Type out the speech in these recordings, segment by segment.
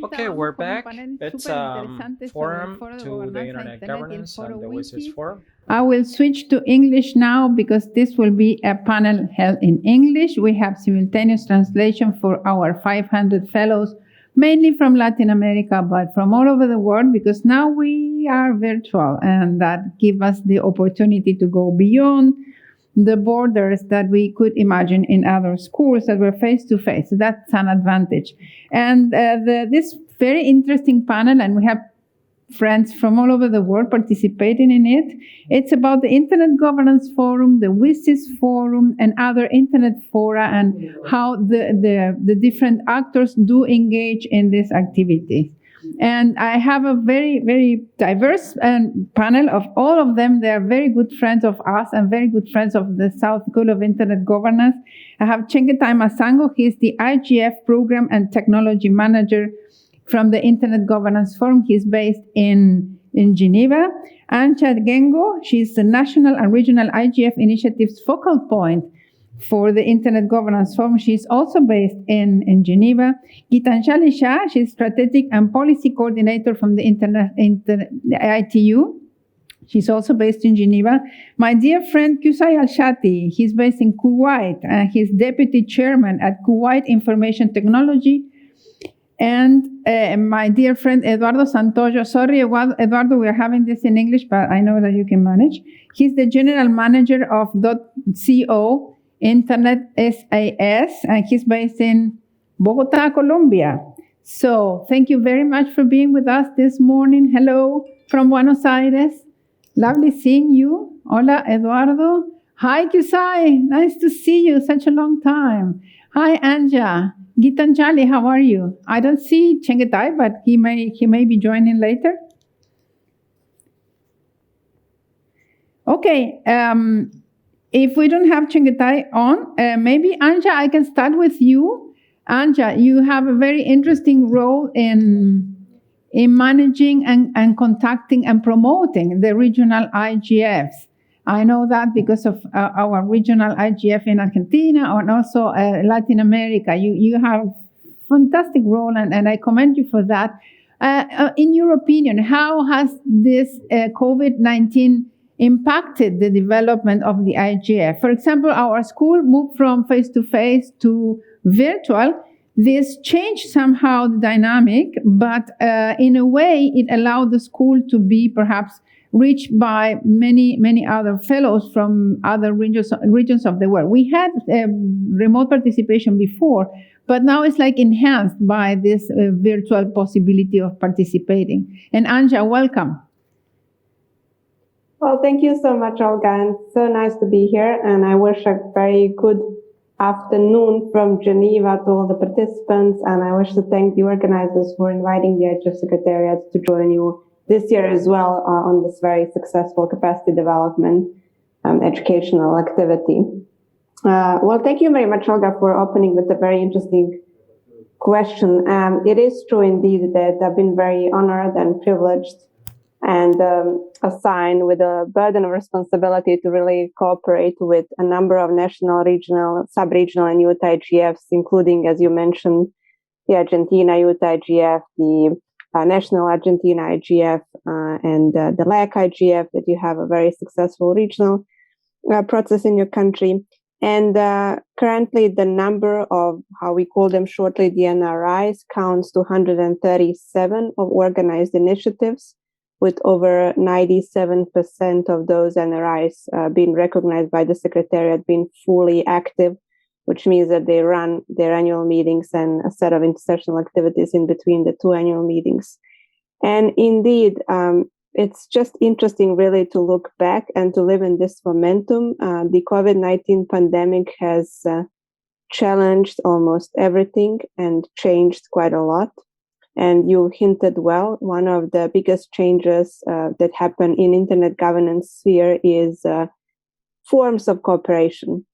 Okay, we're back. It's forum to the Internet Governance and the WSIS Forum. I will switch to English now because this will be a panel held in English. We have simultaneous translation for our 500 fellows, mainly from Latin America, but from all over the world, because now we are virtual, and that gives us the opportunity to go beyond the borders that we could imagine in other schools that were face-to-face. So that's an advantage. And this very interesting panel, and we have friends from all over the world participating in it. It's about the Internet Governance Forum, the WSIS Forum, and other Internet fora, and how the different actors do engage in this activity. And I have a very, very diverse panel of all of them. They are very good friends of us and very good friends of the South School of Internet Governance. I have Chengetai Masango. He is the IGF Program and Technology Manager from the Internet Governance Forum. He's based in Geneva. Anja Gengo, she's the National and Regional IGF Initiatives focal point for the Internet Governance Forum. She's also based in Geneva. Gitanjali, she's Strategic and Policy Coordinator from the ITU. She's also based in Geneva. My dear friend Qusai Shatti, he's based in Kuwait. He's Deputy Chairman at Kuwait Information Technology. And my dear friend Eduardo Santoyo, sorry Eduardo, we are having this in English, but I know that you can manage. He's the General Manager of .co Internet SAS, and he's based in Bogota, Colombia. So thank you very much for being with us this morning. Hello from Buenos Aires. Lovely seeing you. Hola, Eduardo. Hi, Qusai. Nice to see you. Such a long time. Hi, Anja. Gitanjali, how are you? I don't see Chengetai, but he may be joining later. Okay. If we don't have Chengetai on, maybe Anja, I can start with you. Anja, you have a very interesting role in managing and contacting and promoting the regional IGFs. I know that because of our regional IGF in Argentina and also Latin America. You have a fantastic role, and I commend you for that. In your opinion, how has this COVID-19 impacted the development of the IGF? For example, our school moved from face-to-face to virtual. This changed somehow the dynamic, but in a way, it allowed the school to be perhaps reached by many other fellows from other regions of the world. We had remote participation before, but now it's like enhanced by this virtual possibility of participating. And Anja, welcome. Well, thank you so much, Olga, and so nice to be here. And I wish a very good afternoon from Geneva to all the participants. And I wish to thank the organizers for inviting the IGF Secretariat to join you this year as well on this very successful capacity development educational activity. Well, thank you very much, Olga, for opening with a very interesting question. It is true indeed that I've been very honored and privileged and assigned with a burden of responsibility to really cooperate with a number of national, regional, sub-regional and youth IGFs, including, as you mentioned, the Argentina Youth IGF, the National Argentina IGF, and the LAC IGF, that you have a very successful regional process in your country. And currently the number of, how we call them shortly, the NRIs, counts to 137 of organized initiatives, with over 97% of those NRIs being recognized by the Secretariat, being fully active, which means that they run their annual meetings and a set of intersessional activities in between the two annual meetings. And indeed, it's just interesting really to look back and to live in this momentum. The COVID-19 pandemic has challenged almost everything and changed quite a lot. And you hinted well, one of the biggest changes that happen in internet governance sphere is forms of cooperation.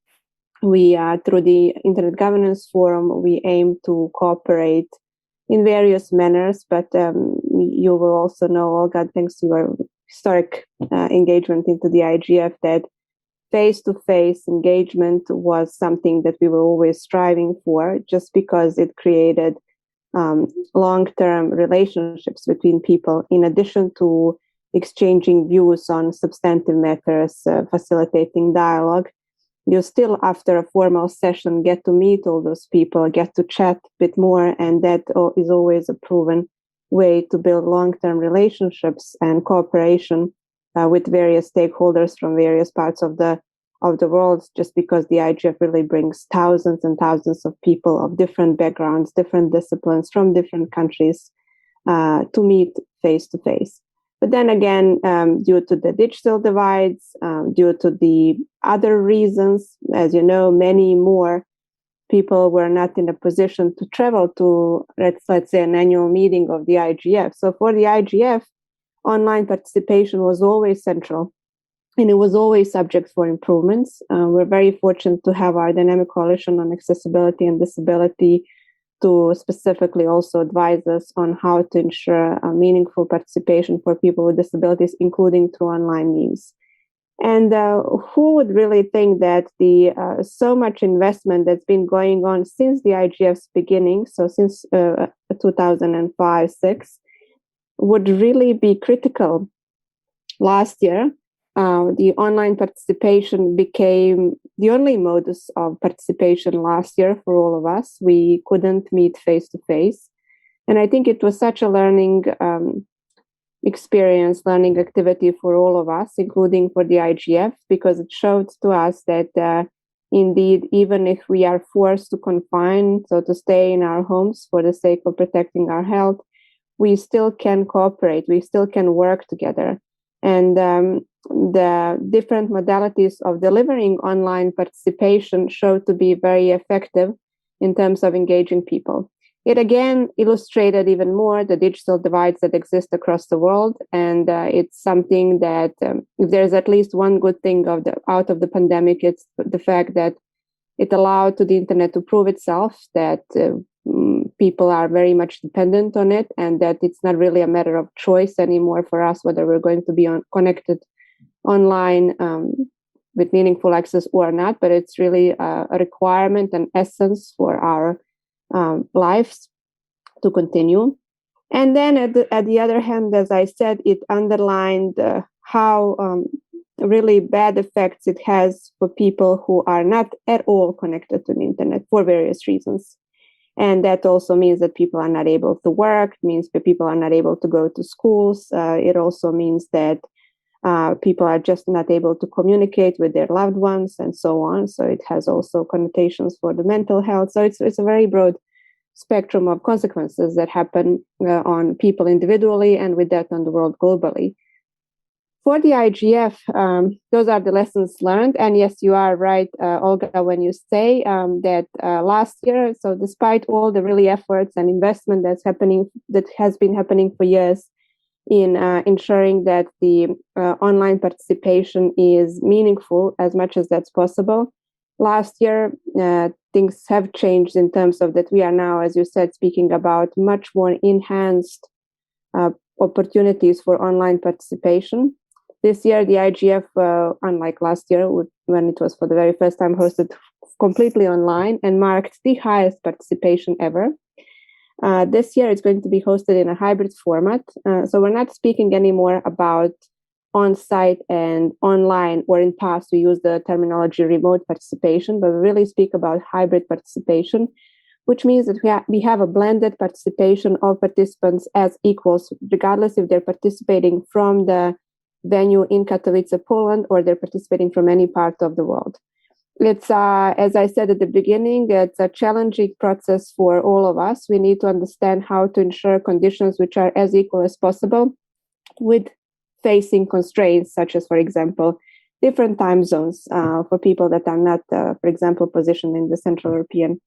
We, through the Internet Governance Forum, we aim to cooperate in various manners, but you will also know, Olga, thanks to your historic engagement into the IGF, that face-to-face engagement was something that we were always striving for, just because it created long-term relationships between people, in addition to exchanging views on substantive matters, facilitating dialogue. You still, after a formal session, get to meet all those people, get to chat a bit more, and that is always a proven way to build long-term relationships and cooperation with various stakeholders from various parts of the world, just because the IGF really brings thousands and thousands of people of different backgrounds, different disciplines from different countries to meet face to face. But then again, due to the digital divides, due to the other reasons, as you know, many more people were not in a position to travel to, let's say, an annual meeting of the IGF. So for the IGF, online participation was always central, and it was always subject for improvements. We're very fortunate to have our Dynamic Coalition on Accessibility and Disability to specifically also advise us on how to ensure a meaningful participation for people with disabilities, including through online means. And who would really think that the so much investment that's been going on since the IGF's beginning, so since 2005-06, would really be critical last year? The online participation became the only modus of participation last year for all of us. We couldn't meet face to face. And I think it was such a learning experience, learning activity for all of us, including for the IGF, because it showed to us that indeed, even if we are forced to confine, so to stay in our homes for the sake of protecting our health, we still can cooperate, we still can work together. And the different modalities of delivering online participation showed to be very effective in terms of engaging people. It again illustrated even more the digital divides that exist across the world, and it's something that if there's at least one good thing out of the pandemic, it's the fact that it allowed to the internet to prove itself that people are very much dependent on it, and that it's not really a matter of choice anymore for us whether we're going to be connected online with meaningful access or not, but it's really a requirement and essence for our lives to continue. And then at the other hand, as I said, it underlined how really bad effects it has for people who are not at all connected to the internet for various reasons. And that also means that people are not able to work, it means that people are not able to go to schools. It also means that people are just not able to communicate with their loved ones and so on. So it has also connotations for the mental health. So it's a very broad spectrum of consequences that happen on people individually and with that on the world globally. For the IGF, those are the lessons learned. And yes, you are right, Olga, when you say that last year, so despite all the really efforts and investment that has been happening for years in ensuring that the online participation is meaningful as much as that's possible, last year, things have changed in terms of that we are now, as you said, speaking about much more enhanced opportunities for online participation. This year, the IGF, unlike last year, when it was for the very first time hosted completely online and marked the highest participation ever. This year, it's going to be hosted in a hybrid format. So we're not speaking anymore about on-site and online, or in past we use the terminology remote participation, but we really speak about hybrid participation, which means that we have a blended participation of participants as equals, regardless if they're participating from the venue in Katowice, Poland, or they're participating from any part of the world. It's, as I said at the beginning, it's a challenging process for all of us. We need to understand how to ensure conditions which are as equal as possible with facing constraints, such as, for example, different time zones for people that are not, for example, positioned in the Central European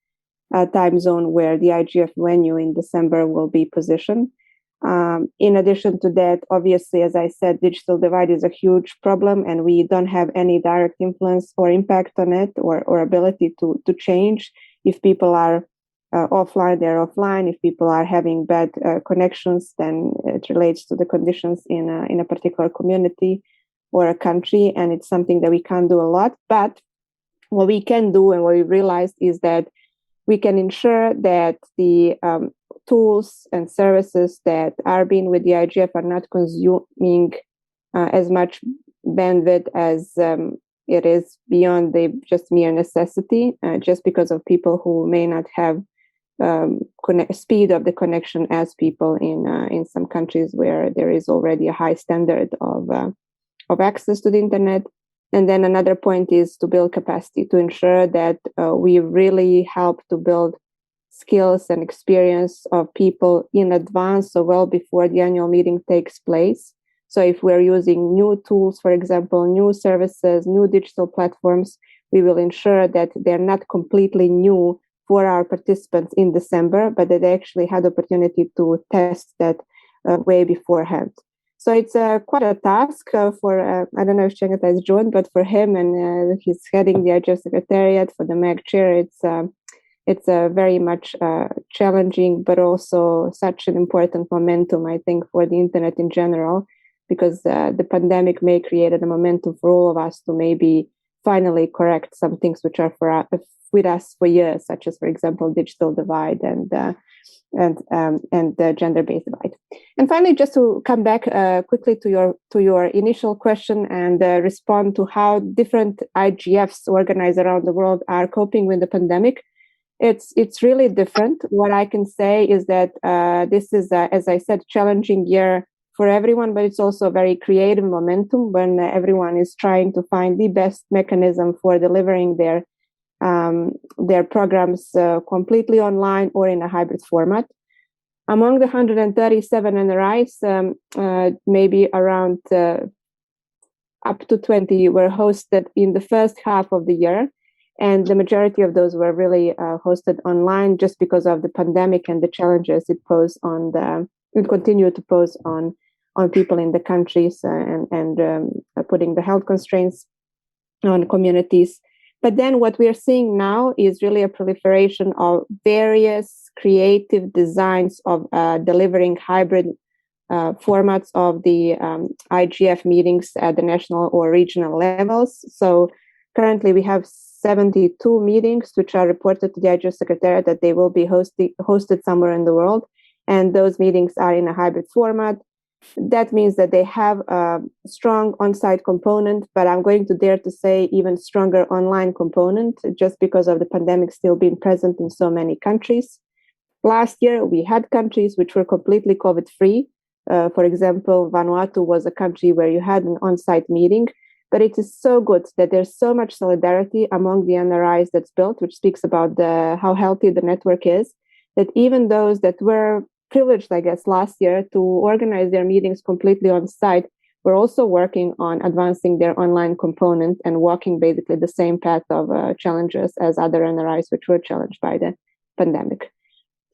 time zone where the IGF venue in December will be positioned. In addition to that, obviously, as I said, digital divide is a huge problem, and we don't have any direct influence or impact on it or ability to change. If people are offline, they're offline. If people are having bad connections, then it relates to the conditions in a particular community or a country, and it's something that we can't do a lot. But what we can do and what we realized is that we can ensure that the tools and services that are being with the IGF are not consuming as much bandwidth as it is beyond the just mere necessity, just because of people who may not have speed of the connection as people in some countries where there is already a high standard of access to the internet. And then another point is to build capacity, to ensure that we really help to build skills and experience of people in advance, so well before the annual meeting takes place. So if we're using new tools, for example, new services, new digital platforms, we will ensure that they're not completely new for our participants in December, but that they actually had the opportunity to test that way beforehand. So it's quite a task for, I don't know if Chengetai has joined, but for him, and he's heading the IGF Secretariat for the MAG chair, it's very much challenging, but also such an important momentum, I think, for the internet in general, because the pandemic may create a momentum for all of us to maybe finally correct some things which are with us for years, such as, for example, digital divide and the gender-based divide. And finally, just to come back quickly to your initial question and respond to how different IGFs organized around the world are coping with the pandemic. It's really different. What I can say is that this is, as I said, challenging year for everyone, but it's also a very creative momentum when everyone is trying to find the best mechanism for delivering their programs completely online or in a hybrid format. Among the 137 NRIs, maybe around up to 20 were hosted in the first half of the year. And the majority of those were really hosted online just because of the pandemic and the challenges it posed it continued to pose on people in the countries and putting the health constraints on communities. But then what we are seeing now is really a proliferation of various creative designs of delivering hybrid formats of the IGF meetings at the national or regional levels. So currently we have 72 meetings which are reported to the IGF Secretariat that they will be hosted somewhere in the world. And those meetings are in a hybrid format. That means that they have a strong on-site component, but I'm going to dare to say even stronger online component, just because of the pandemic still being present in so many countries. Last year, we had countries which were completely COVID-free. For example, Vanuatu was a country where you had an on-site meeting, but it is so good that there's so much solidarity among the NRIs that's built, which speaks about how healthy the network is, that even those that were privileged, I guess, last year to organize their meetings completely on site, we're also working on advancing their online component and walking basically the same path of challenges as other NRIs which were challenged by the pandemic.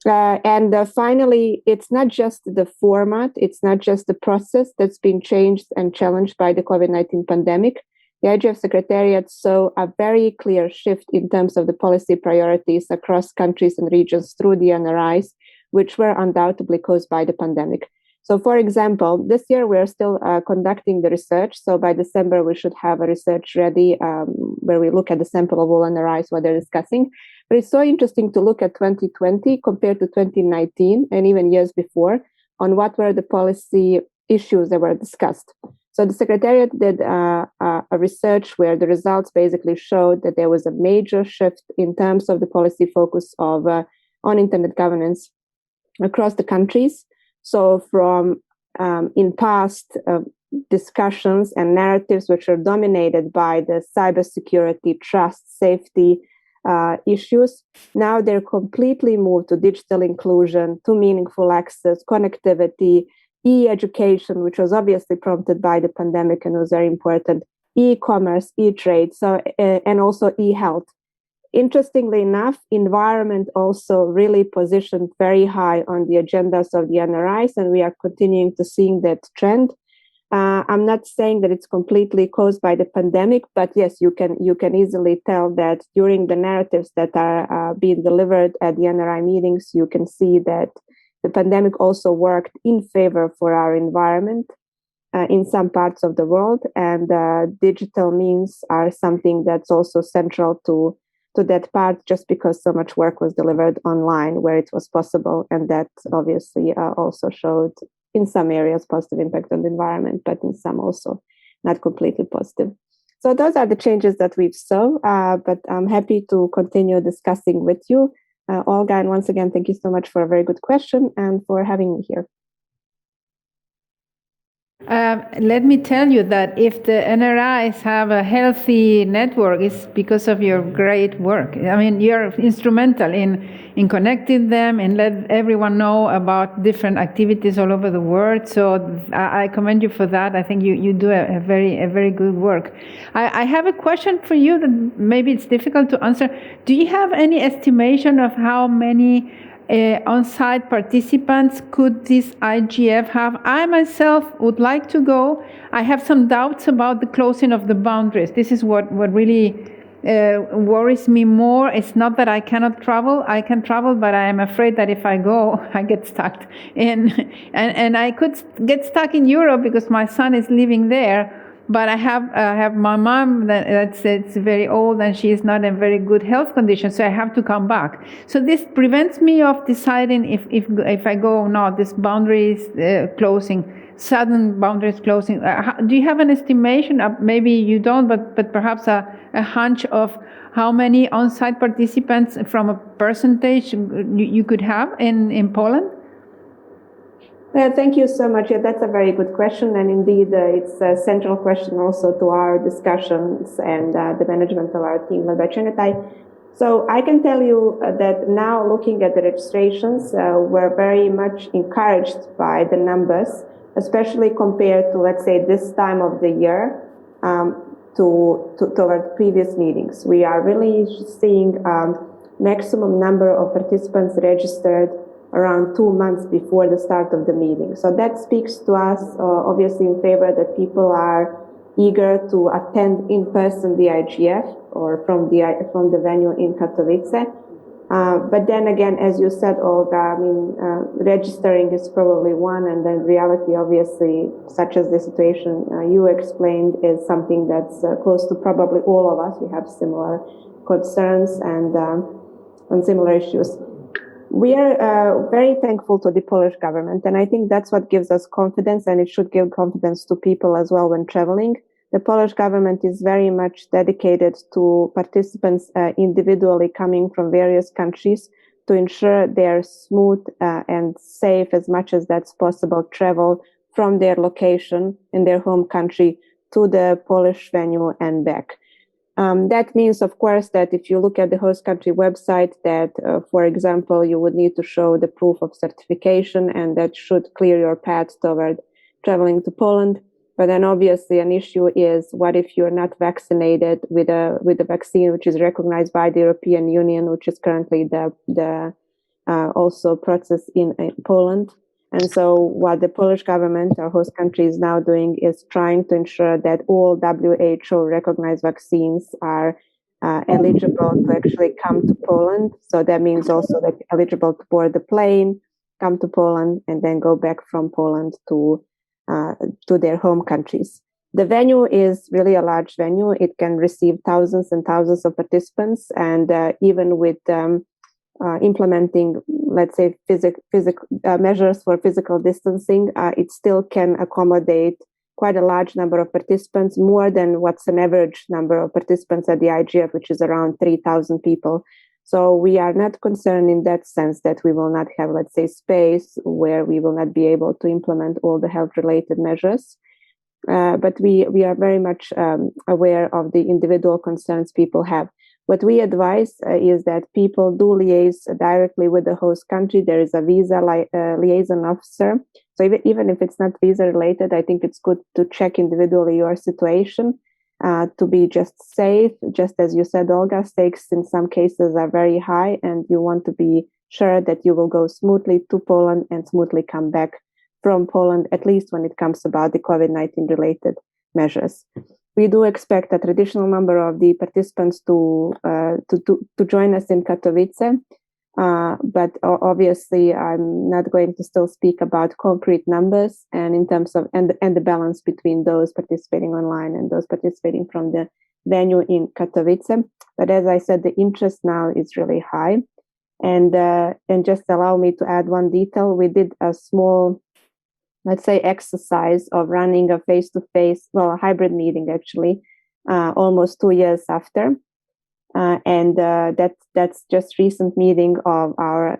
And finally, it's not just the format, it's not just the process that's been changed and challenged by the COVID-19 pandemic. The IGF Secretariat saw a very clear shift in terms of the policy priorities across countries and regions through the NRIs, which were undoubtedly caused by the pandemic. So, for example, this year we're still conducting the research. So by December, we should have a research ready where we look at the sample of all NRIs, what they're discussing. But it's so interesting to look at 2020 compared to 2019 and even years before on what were the policy issues that were discussed. So the Secretariat did a research where the results basically showed that there was a major shift in terms of the policy focus of on internet governance across the countries. So from in past discussions and narratives which are dominated by the cybersecurity, trust, safety issues, now they're completely moved to digital inclusion, to meaningful access, connectivity, e-education, which was obviously prompted by the pandemic and was very important, e-commerce, e-trade, so and also e-health. Interestingly enough, environment also really positioned very high on the agendas of the NRIs, and we are continuing to see that trend. I'm not saying that it's completely caused by the pandemic, but yes, you can easily tell that during the narratives that are being delivered at the NRI meetings, you can see that the pandemic also worked in favor for our environment in some parts of the world, and digital means are something that's also central to to that part just because so much work was delivered online where it was possible. And that obviously also showed in some areas positive impact on the environment, but in some also not completely positive. So those are the changes that we've saw, but I'm happy to continue discussing with you. Olga, and once again, thank you so much for a very good question and for having me here. Let me tell you that if the NRIs have a healthy network, it's because of your great work. I mean, you're instrumental in connecting them and let everyone know about different activities all over the world. So I commend you for that. I think you do a very good work. I have a question for you that maybe it's difficult to answer. Do you have any estimation of how many on-site participants could this IGF have? I myself would like to go. I have some doubts about the closing of the boundaries. This is what really worries me more. It's not that I cannot travel. I can travel, but I am afraid that if I go, I get stuck. And I could get stuck in Europe because my son is living there. But I have my mom that's very old and she is not in very good health condition, so I have to come back. So this prevents me of deciding if I go or not. This boundaries closing, sudden boundaries closing. Do you have an estimation? Maybe you don't, but perhaps a hunch of how many on-site participants from a percentage you could have in Poland? Thank you so much. Yeah, that's a very good question. And indeed, it's a central question also to our discussions and the management of our team led by Chengetai. So I can tell you that now looking at the registrations, we're very much encouraged by the numbers, especially compared to, let's say, this time of the year to our previous meetings. We are really seeing maximum number of participants registered around 2 months before the start of the meeting. So that speaks to us, obviously, in favor that people are eager to attend in person the IGF or from the venue in Katowice. But then again, as you said, Olga, I mean, registering is probably one, and then reality, obviously, such as the situation you explained, is something that's close to probably all of us. We have similar concerns and similar issues. We are very thankful to the Polish government, and I think that's what gives us confidence, and it should give confidence to people as well when traveling. The Polish government is very much dedicated to participants individually coming from various countries to ensure their smooth and safe, as much as that's possible, travel from their location in their home country to the Polish venue and back. That means, of course, that if you look at the host country website, that, for example, you would need to show the proof of certification, and that should clear your path toward traveling to Poland. But then, obviously, an issue is what if you're not vaccinated with a vaccine which is recognized by the European Union, which is currently the also process in Poland. And so what the Polish government, our host country, is now doing is trying to ensure that all WHO recognized vaccines are eligible to actually come to Poland. So that means also that eligible to board the plane, come to Poland, and then go back from Poland to their home countries. The venue is really a large venue. It can receive thousands and thousands of participants, and even with implementing, let's say, physical measures for physical distancing, it still can accommodate quite a large number of participants, more than what's an average number of participants at the IGF, which is around 3,000 people. So we are not concerned in that sense that we will not have, let's say, space where we will not be able to implement all the health-related measures. But we are very much aware of the individual concerns people have. What we advise is that people do liaise directly with the host country. There is a visa liaison officer. So even if it's not visa related, I think it's good to check individually your situation to be just safe. Just as you said, Olga, stakes in some cases are very high, and you want to be sure that you will go smoothly to Poland and smoothly come back from Poland, at least when it comes about the COVID-19 related measures. We do expect a traditional number of the participants to join us in Katowice, but obviously I'm not going to still speak about concrete numbers and in terms of and the balance between those participating online and those participating from the venue in Katowice. But as I said, the interest now is really high. And just allow me to add one detail. We did a small, let's say, exercise of running a face-to-face, well, a hybrid meeting actually, almost 2 years after. That's just recent meeting of our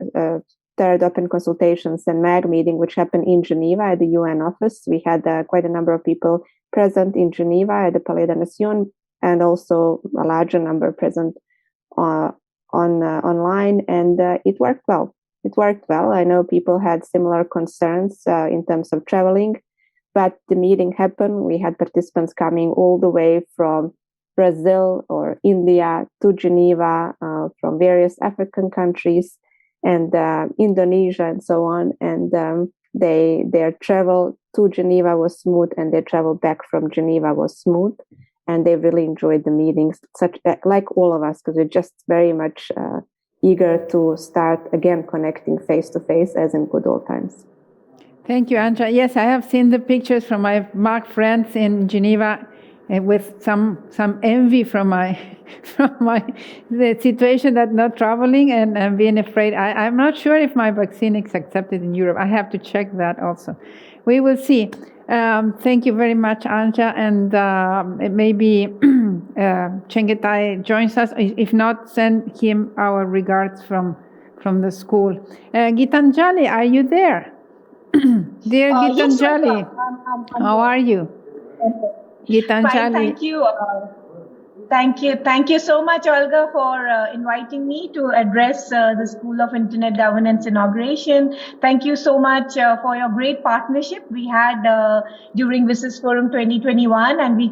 third Open Consultations and MAG meeting, which happened in Geneva at the UN office. We had quite a number of people present in Geneva at the Palais de Nation, and also a larger number present online, and it worked well. It worked well. I know people had similar concerns in terms of traveling, but the meeting happened. We had participants coming all the way from Brazil or India to Geneva, from various African countries and Indonesia and so on. And their travel to Geneva was smooth, and their travel back from Geneva was smooth. And they really enjoyed the meetings, like all of us, because we're just very much eager to start again connecting face-to-face as in good old times. Thank you, Anja. Yes, I have seen the pictures from my MAG friends in Geneva, with some envy from the situation that not traveling and being afraid. I'm not sure if my vaccine is accepted in Europe. I have to check that also. We will see. Thank you very much, Anja, and maybe Chengetai joins us. If not, send him our regards from the school. Gitanjali, are you there? Dear Gitanjali, yes, how are you? Gitanjali. Fine, thank you. Thank you so much, Olga, for inviting me to address the School of Internet Governance inauguration. Thank you so much for your great partnership we had during WSIS Forum 2021, and we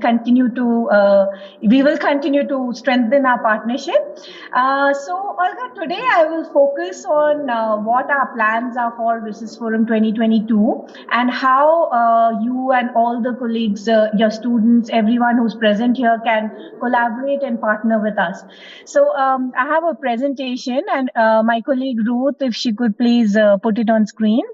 will continue to strengthen our partnership. So, Olga, today I will focus on what our plans are for WSIS Forum 2022 and how you and all the colleagues, your students, everyone who's present here can collaborate and partner with us. So I have a presentation, and my colleague Ruth, if she could please put it on screen.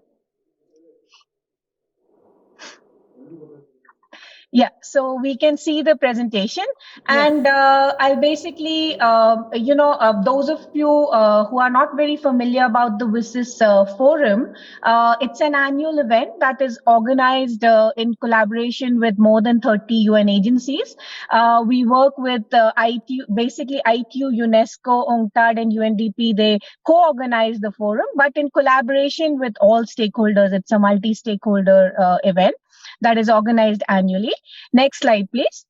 Yeah, so we can see the presentation, and I'll basically, those of you who are not very familiar about the WSIS Forum, it's an annual event that is organized in collaboration with more than 30 UN agencies. We work with ITU, UNESCO, UNCTAD, and UNDP. They co-organize the forum, but in collaboration with all stakeholders. It's a multi-stakeholder event that is organized annually. Next slide, please.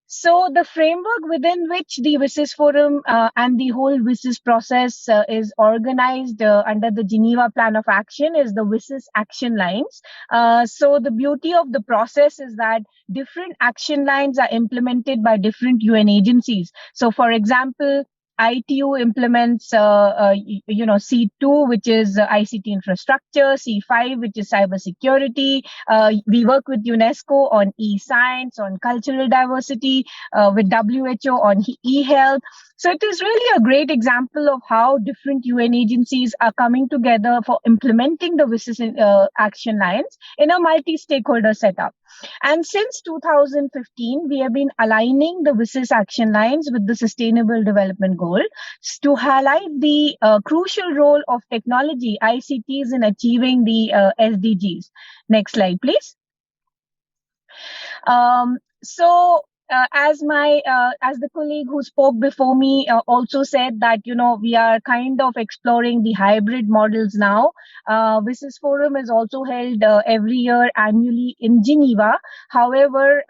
So the framework within which the WSIS Forum and the whole WSIS process is organized under the Geneva Plan of Action is the WSIS action lines. So the beauty of the process is that different action lines are implemented by different UN agencies. So for example, ITU implements, C2, which is ICT infrastructure, C5, which is cybersecurity. We work with UNESCO on e-science, on cultural diversity, with WHO on e-health. So it is really a great example of how different UN agencies are coming together for implementing the WSIS action lines in a multi-stakeholder setup. And since 2015, we have been aligning the WSIS action lines with the Sustainable Development Goal to highlight the crucial role of technology, ICTs, in achieving the SDGs. Next slide, please. As the colleague who spoke before me also said that, we are kind of exploring the hybrid models now. WSIS Forum is also held every year annually in Geneva. However,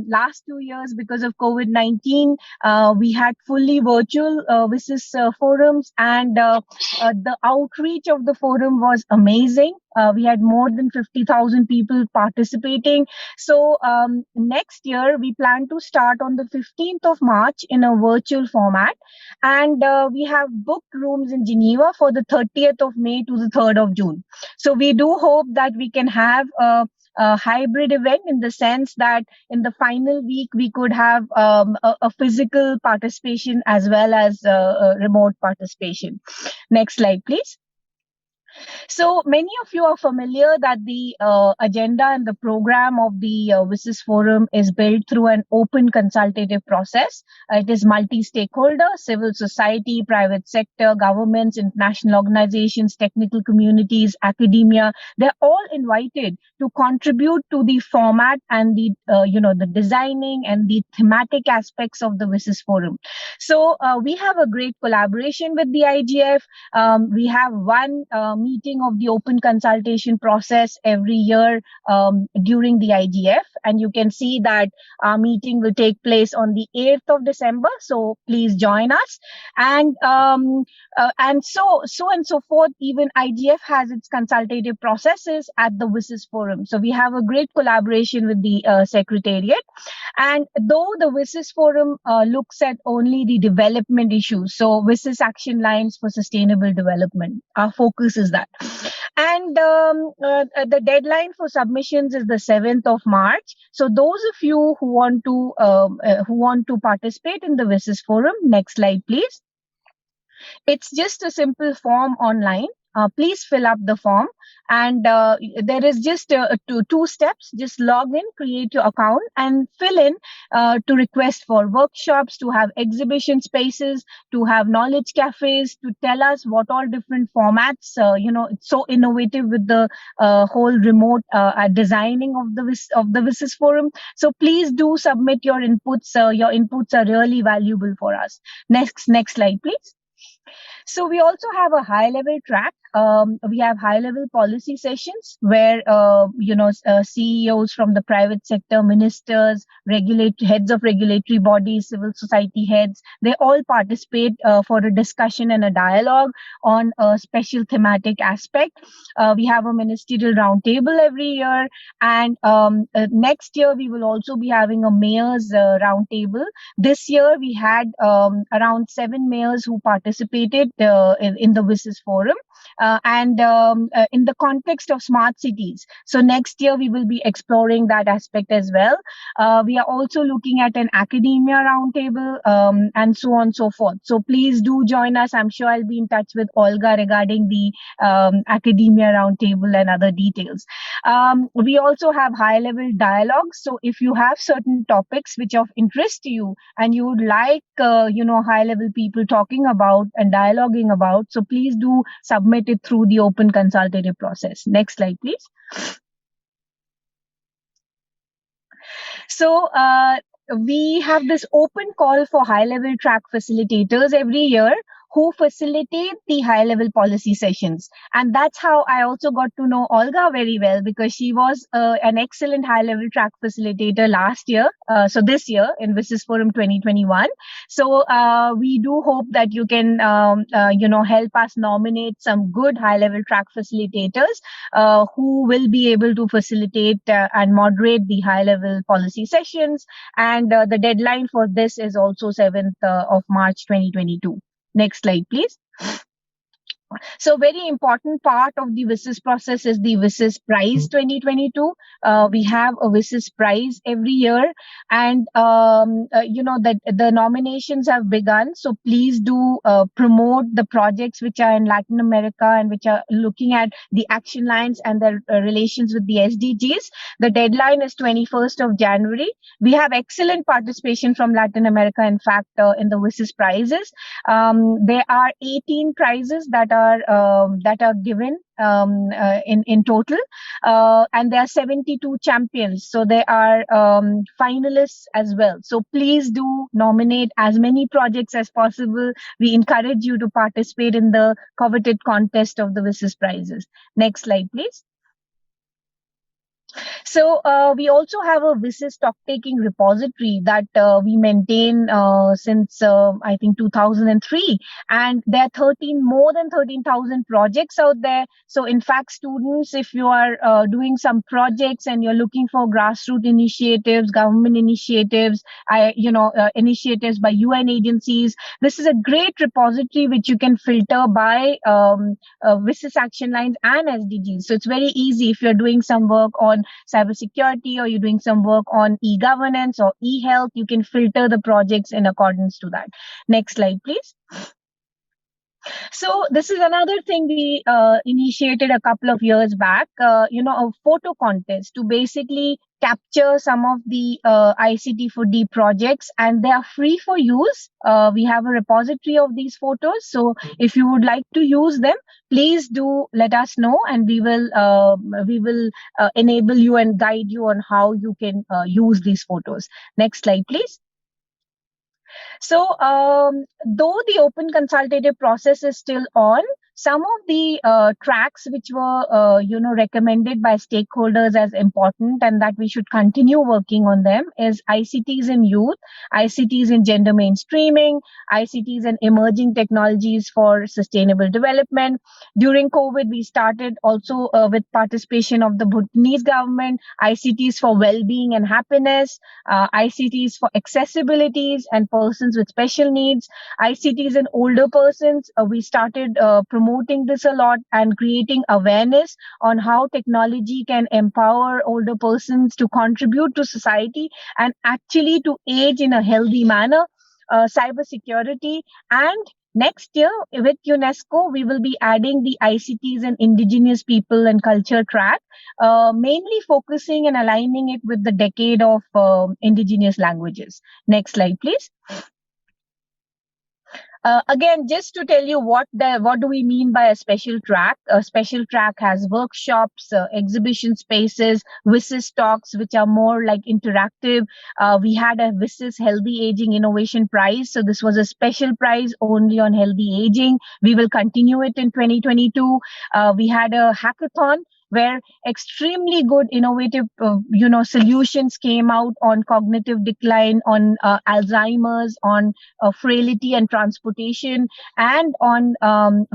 last 2 years, because of COVID-19, we had fully virtual WSIS forums, and the outreach of the forum was amazing. We had more than 50,000 people participating. So next year, we plan to start on the 15th of March in a virtual format. And we have booked rooms in Geneva for the 30th of May to the 3rd of June. So we do hope that we can have a hybrid event, in the sense that in the final week, we could have a physical participation as well as remote participation. Next slide, please. So many of you are familiar that the agenda and the program of the WSIS Forum is built through an open consultative process. It is multi-stakeholder, civil society, private sector, governments, international organizations, technical communities, academia. They're all invited to contribute to the format and the the designing and the thematic aspects of the WSIS Forum. So we have a great collaboration with the IGF. We have one meeting of the open consultation process every year during the IGF, and you can see that our meeting will take place on the 8th of December. So please join us, and so and so forth. Even IGF has its consultative processes at the WSIS Forum. So we have a great collaboration with the Secretariat. And though the WSIS Forum looks at only the development issues, so WSIS action lines for sustainable development, our focus is that. And the deadline for submissions is the 7th of March. So those of you who want to participate in the WSIS Forum, next slide, please. It's just a simple form online. Please fill up the form, and there is just two steps. Just log in, create your account, and fill in to request for workshops, to have exhibition spaces, to have knowledge cafes, to tell us what all different formats. It's so innovative with the whole remote designing of the WSIS Forum. So please do submit your inputs. Your inputs are really valuable for us. Next slide, please. So we also have a high-level track. We have high-level policy sessions where CEOs from the private sector, ministers, heads of regulatory bodies, civil society heads, they all participate for a discussion and a dialogue on a special thematic aspect. We have a ministerial roundtable every year, and next year we will also be having a mayor's roundtable. This year we had around 7 mayors who participated in the WSIS Forum, and in the context of smart cities. So next year we will be exploring that aspect as well. We are also looking at an academia roundtable, and so on and so forth. So please do join us. I'm sure I'll be in touch with Olga regarding the academia roundtable and other details. We also have high-level dialogues. So if you have certain topics which are of interest to you and you would like high-level people talking about and dialoguing about, so please do submit it through the open consultative process. Next slide, please. So we have this open call for high-level track facilitators every year who facilitate the high-level policy sessions. And that's how I also got to know Olga very well, because she was an excellent high-level track facilitator last year. So this year in WSIS Forum 2021. So we do hope that you can, help us nominate some good high-level track facilitators who will be able to facilitate and moderate the high-level policy sessions. And the deadline for this is also 7th of March 2022. Next slide, please. So very important part of the WSIS process is the WSIS Prize 2022. We have a WSIS Prize every year, and that the nominations have begun. So please do promote the projects which are in Latin America and which are looking at the action lines and their relations with the SDGs. The deadline is 21st of January. We have excellent participation from Latin America. In fact, in the WSIS prizes, there are 18 prizes that are given in total, and there are 72 champions. So there are finalists as well. So please do nominate as many projects as possible. We encourage you to participate in the coveted contest of the WSIS prizes. Next slide, please. So we also have a WSIS stock-taking repository that we maintain since I think 2003, and there are more than 13,000 projects out there. So in fact, students, if you are doing some projects and you're looking for grassroots initiatives, government initiatives, initiatives by UN agencies, this is a great repository which you can filter by WSIS action lines and SDGs. So it's very easy if you're doing some work on cybersecurity or you're doing some work on e-governance or e-health, you can filter the projects in accordance to that. Next slide, please. So this is another thing we initiated a couple of years back, a photo contest to basically capture some of the ICT for D projects, and they are free for use. We have a repository of these photos. So if you would like to use them, please do let us know, and we will enable you and guide you on how you can use these photos. Next slide, please. So, though the open consultative process is still on, some of the tracks which were, recommended by stakeholders as important and that we should continue working on them is ICTs in youth, ICTs in gender mainstreaming, ICTs and emerging technologies for sustainable development. During COVID, we started also with participation of the Bhutanese government, ICTs for well-being and happiness, ICTs for accessibilities and persons with special needs, ICTs and older persons. We started promoting this a lot and creating awareness on how technology can empower older persons to contribute to society and actually to age in a healthy manner. Cybersecurity, and next year with UNESCO, we will be adding the ICTs and indigenous people and culture track, mainly focusing and aligning it with the decade of indigenous languages. Next slide, please. Again, just to tell you what do we mean by a special track? A special track has workshops, exhibition spaces, WSIS talks, which are more like interactive. We had a WSIS Healthy Aging Innovation Prize. So this was a special prize only on healthy aging. We will continue it in 2022. We had a hackathon where extremely good innovative solutions came out on cognitive decline, on Alzheimer's, on frailty and transportation, and on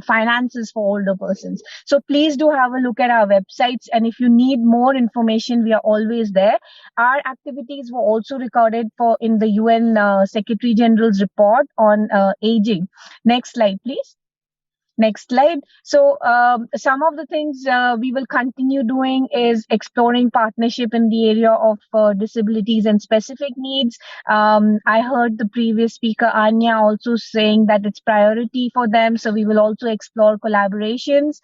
finances for older persons. So please do have a look at our websites, and if you need more information, we are always there. Our activities were also recorded in the UN Secretary General's report on aging. Next slide, please. Next slide. So some of the things we will continue doing is exploring partnership in the area of disabilities and specific needs. I heard the previous speaker, Anja, also saying that it's priority for them. So we will also explore collaborations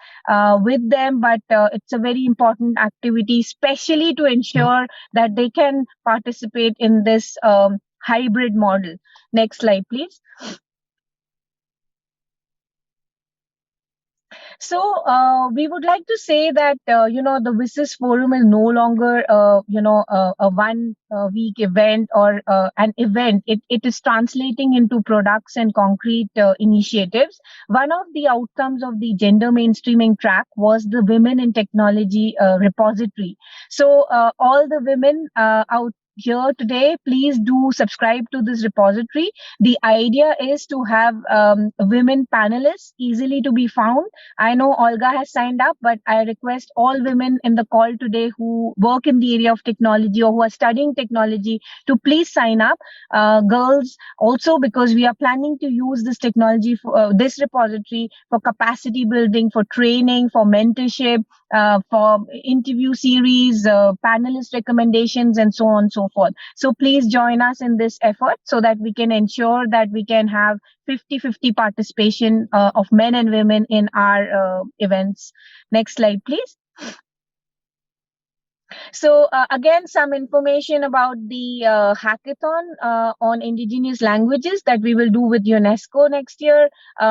with them. But it's a very important activity, especially to ensure that they can participate in this hybrid model. Next slide, please. So we would like to say that, the WSIS Forum is no longer, a one-week event or an event. It is translating into products and concrete initiatives. One of the outcomes of the gender mainstreaming track was the Women in Technology repository. So all the women out here today, please do subscribe to this repository. The idea is to have women panelists easily to be found. I know Olga has signed up, but I request all women in the call today who work in the area of technology or who are studying technology to please sign up. Girls also, because we are planning to use this technology, for this repository, for capacity building, for training, for mentorship, for interview series, panelist recommendations, and so on and so forth. So please join us in this effort so that we can ensure that we can have 50-50 participation of men and women in our events. Next slide, please. So again, some information about the hackathon on indigenous languages that we will do with UNESCO next year.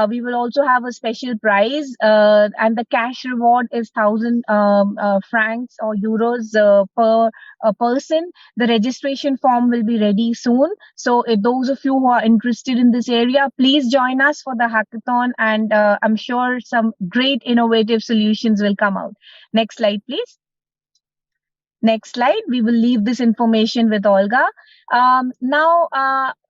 We will also have a special prize, and the cash reward is 1,000 francs or euros per person. The registration form will be ready soon. So if those of you who are interested in this area, please join us for the hackathon, and I'm sure some great innovative solutions will come out. Next slide, please. Next slide. We will leave this information with Olga. Now,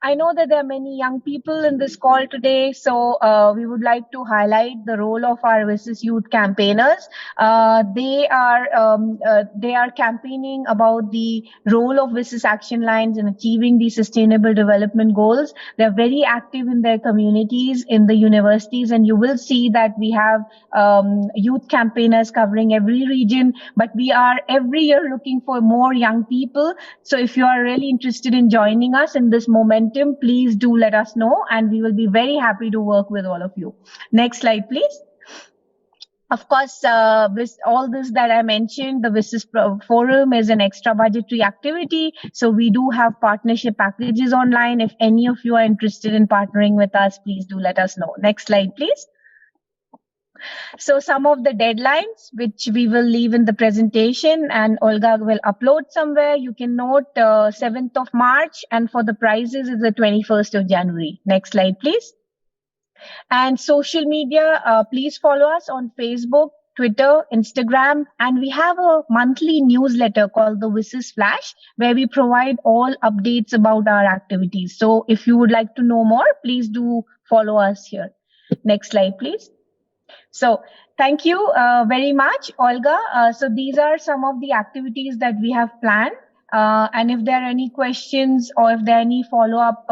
I know that there are many young people in this call today, so we would like to highlight the role of our WSIS youth campaigners. They are campaigning about the role of WSIS action lines in achieving the sustainable development goals. They're very active in their communities, in the universities, and you will see that we have youth campaigners covering every region, but we are every year looking for more young people. So if you are really interested interested in joining us in this momentum, please do let us know, and we will be very happy to work with all of you. Next slide, please. Of course, with all this that I mentioned, the WSIS Forum is an extra budgetary activity. So we do have partnership packages online. If any of you are interested in partnering with us, please do let us know. Next slide, please. So some of the deadlines, which we will leave in the presentation and Olga will upload somewhere, you can note 7th of March, and for the prizes is the 21st of January. Next slide, please. And social media, please follow us on Facebook, Twitter, Instagram, and we have a monthly newsletter called the WSIS Flash, where we provide all updates about our activities. So if you would like to know more, please do follow us here. Next slide, please. So thank you very much, Olga. So these are some of the activities that we have planned. And if there are any questions or if there are any follow-up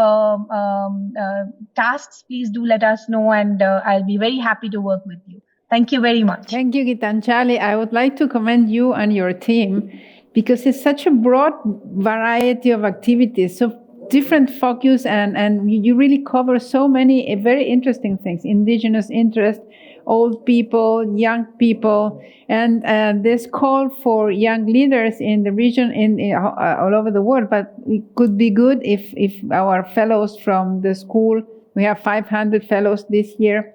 tasks, please do let us know, and I'll be very happy to work with you. Thank you very much. Thank you, Gitanjali. I would like to commend you and your team because it's such a broad variety of activities, so different focus, and you really cover so many very interesting things, indigenous interest, old people, young people, and this call for young leaders in the region, all over the world. But it could be good if our fellows from the school, we have 500 fellows this year,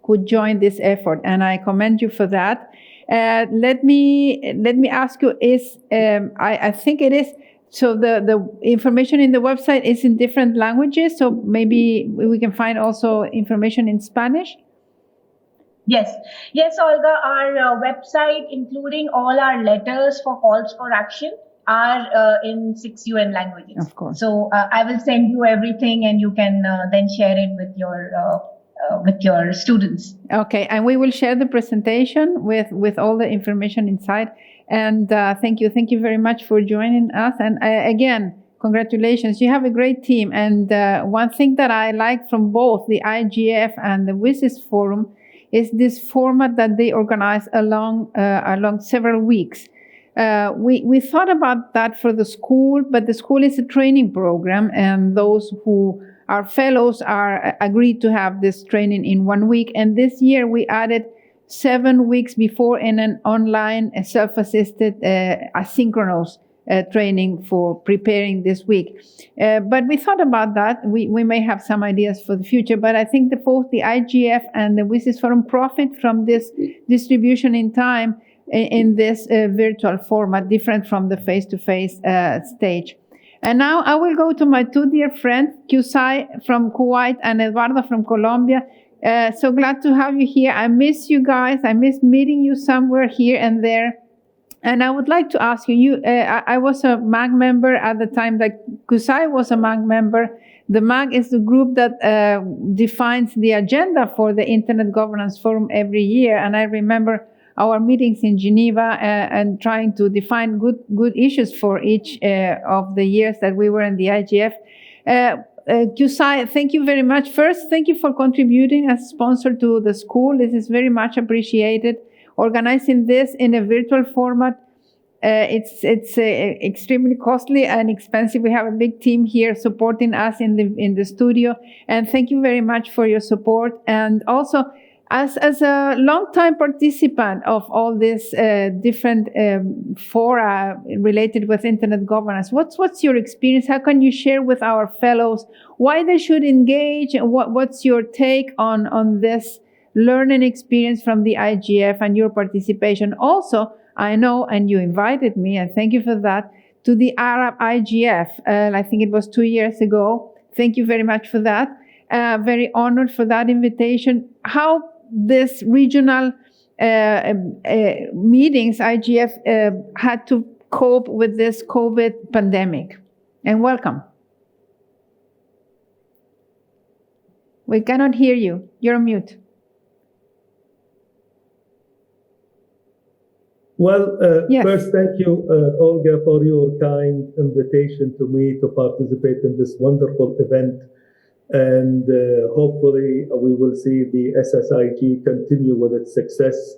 could join this effort, and I commend you for that. Let me ask you: I think it is. So the information in the website is in different languages. So maybe we can find also information in Spanish. Yes, Olga, our website, including all our letters for calls for action, are in 6 UN languages. Of course. So I will send you everything, and you can then share it with your students. Okay, and we will share the presentation with all the information inside. And thank you very much for joining us. And again, congratulations. You have a great team. And one thing that I like from both the IGF and the WSIS Forum is this format that they organize along several weeks. We thought about that for the school, but the school is a training program, and those who are fellows are agreed to have this training in 1 week. And this year we added 7 weeks before in an online self-assisted asynchronous training for preparing this week. But we thought about that. We may have some ideas for the future, but I think both the IGF and the WSIS Forum profit from this distribution in time in this virtual format, different from the face-to-face stage. And now I will go to my two dear friends, Qusai from Kuwait and Eduardo from Colombia. So glad to have you here. I miss you guys. I miss meeting you somewhere here and there. And I would like to ask you, I was a MAG member at the time that Qusai was a MAG member. The MAG is the group that defines the agenda for the Internet Governance Forum every year. And I remember our meetings in Geneva and trying to define good issues for each of the years that we were in the IGF. Qusai, thank you very much. First, thank you for contributing as sponsor to the school. This is very much appreciated. Organizing this in a virtual format, it's extremely costly and expensive. We have a big team here supporting us in the studio, and thank you very much for your support. And also, as a long-time participant of all these different fora related with internet governance, what's your experience? How can you share with our fellows why they should engage? And what's your take on this learning experience from the IGF and your participation? Also, I know, and you invited me, and thank you for that, to the Arab IGF. I think it was 2 years ago. Thank you very much for that. Very honored for that invitation. How this regional meetings, IGF, had to cope with this COVID pandemic. And welcome. We cannot hear you. You're on mute. Well, yes. First, thank you, Olga, for your kind invitation to me to participate in this wonderful event. And hopefully we will see the SSIG continue with its success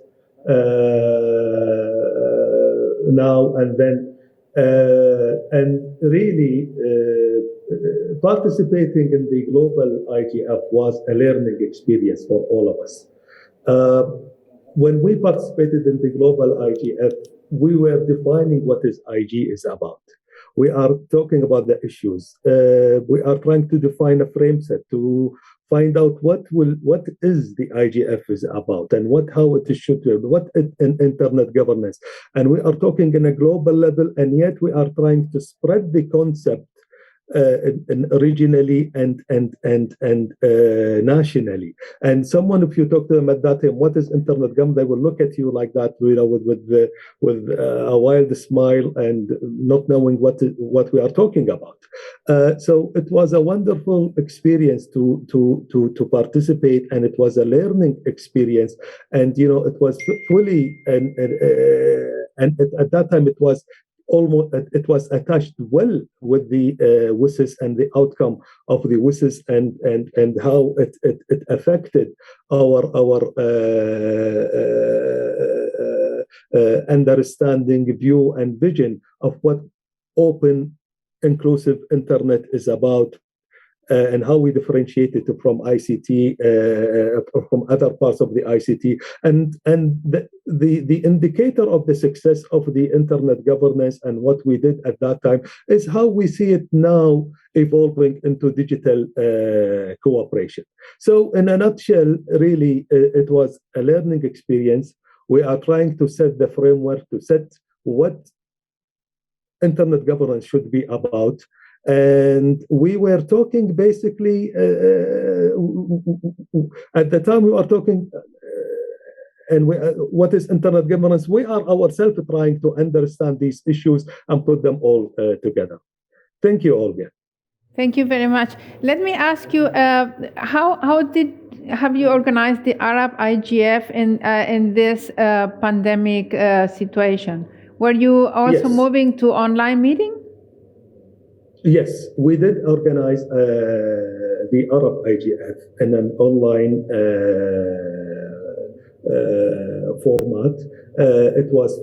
now and then And really, participating in the global IGF was a learning experience for all of us. When we participated in the global IGF, we were defining what IG is about. We are talking about the issues. We are trying to define a frame set to find out what is the IGF is about and how it should be, what is internet governance. And we are talking in a global level, and yet we are trying to spread the concept regionally and nationally. And someone, if you talk to them at that time, what is internet governance, they will look at you like that, with a wild smile and not knowing what we are talking about. So it was a wonderful experience to participate, and it was a learning experience. And it was fully and at that time it was attached well with the WSIS and the outcome of the WSIS and how it affected our understanding, view, and vision of what open, inclusive internet is about. And how we differentiate it from ICT, from other parts of the ICT, and the indicator of the success of the internet governance and what we did at that time is how we see it now evolving into digital cooperation. So, in a nutshell, really, it was a learning experience. We are trying to set the framework to set what internet governance should be about. And we were talking basically at the time we were talking what is internet governance. We are ourselves trying to understand these issues and put them all together. Thank you, Olga. Thank you very much. Let me ask you, have you organized the Arab IGF in this pandemic situation? Were you also moving to online meeting? Yes, we did organize the Arab IGF in an online format. It was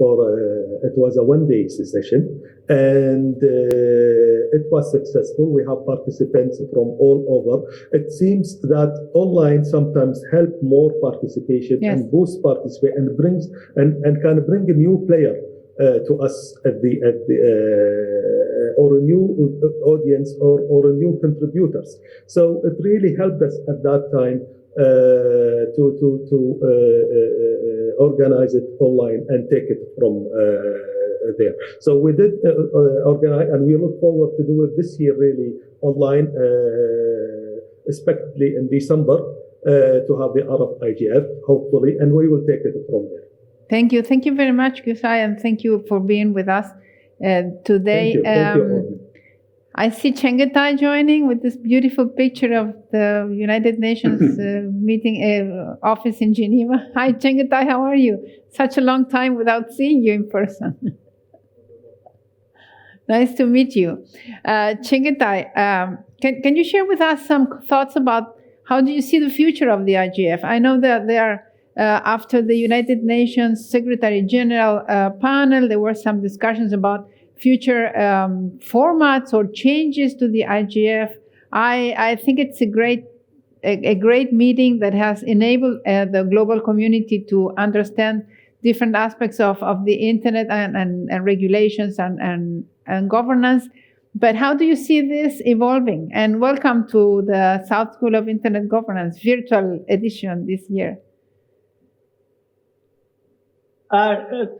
a one-day session, and it was successful. We have participants from all over. It seems that online sometimes help more participation and boost participation and brings and can bring a new player to us at the or a new audience or a new contributors. So it really helped us at that time to organize it online and take it from there. So we did organize, and we look forward to do it this year really online, expectedly in December, to have the Arab IGF, hopefully, and we will take it from there. Thank you. Thank you very much, Qusai, and thank you for being with us today. Thank you. I see Chengetai joining with this beautiful picture of the United Nations meeting office in Geneva. Hi, Chengetai, how are you? Such a long time without seeing you in person. Nice to meet you. Chengetai, can you share with us some thoughts about how do you see the future of the IGF? I know that there are after the United Nations Secretary General panel, there were some discussions about future formats or changes to the IGF. I think it's a great meeting that has enabled the global community to understand different aspects of the internet and regulations and governance. But how do you see this evolving? And welcome to the South School of Internet Governance virtual edition this year.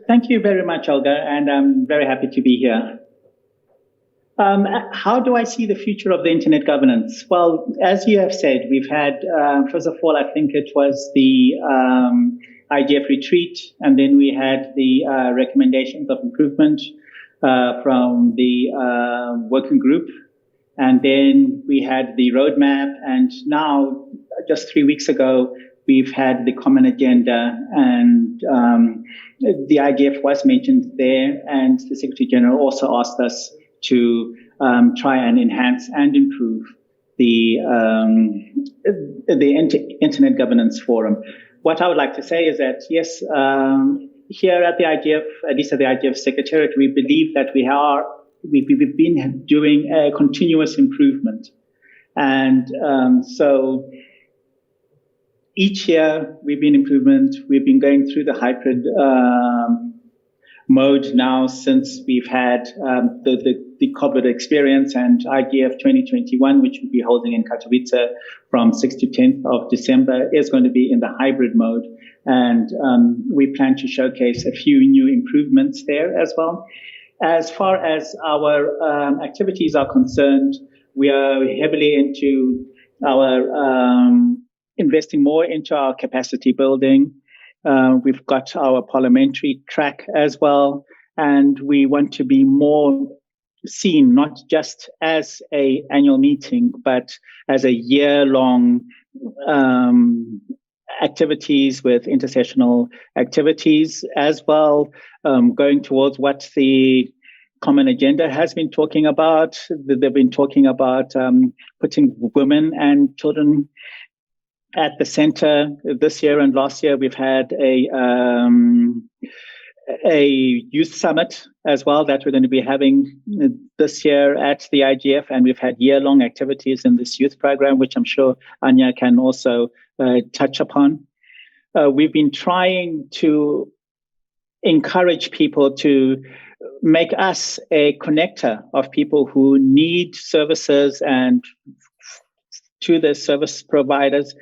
Thank you very much, Olga, and I'm very happy to be here. How do I see the future of the internet governance? Well, as you have said, we've had, first of all, I think it was the IGF retreat, and then we had the recommendations of improvement from the working group, and then we had the roadmap, and now, just 3 weeks ago, we've had the common agenda, and the IGF was mentioned there, and the Secretary General also asked us to try and enhance and improve the Internet Governance Forum. What I would like to say is that, yes, here at the IGF, at least at the IGF Secretariat, we believe that we've been doing a continuous improvement. And so each year we've been improvement. We've been going through the hybrid mode now since we've had the COVID experience, and IGF 2021, which we'll be holding in Katowice from 6th to 10th of December, is going to be in the hybrid mode. And we plan to showcase a few new improvements there as well. As far as our activities are concerned, we are heavily into our investing more into our capacity building. We've got our parliamentary track as well, and we want to be more seen not just as a annual meeting, but as a year-long activities with intersessional activities as well, going towards what the Common Agenda has been talking about. They've been talking about putting women and children at the center. This year and last year, we've had a youth summit as well that we're going to be having this year at the IGF, and we've had year-long activities in this youth program, which I'm sure Anja can also touch upon. We've been trying to encourage people to make us a connector of people who need services, and to the service providers,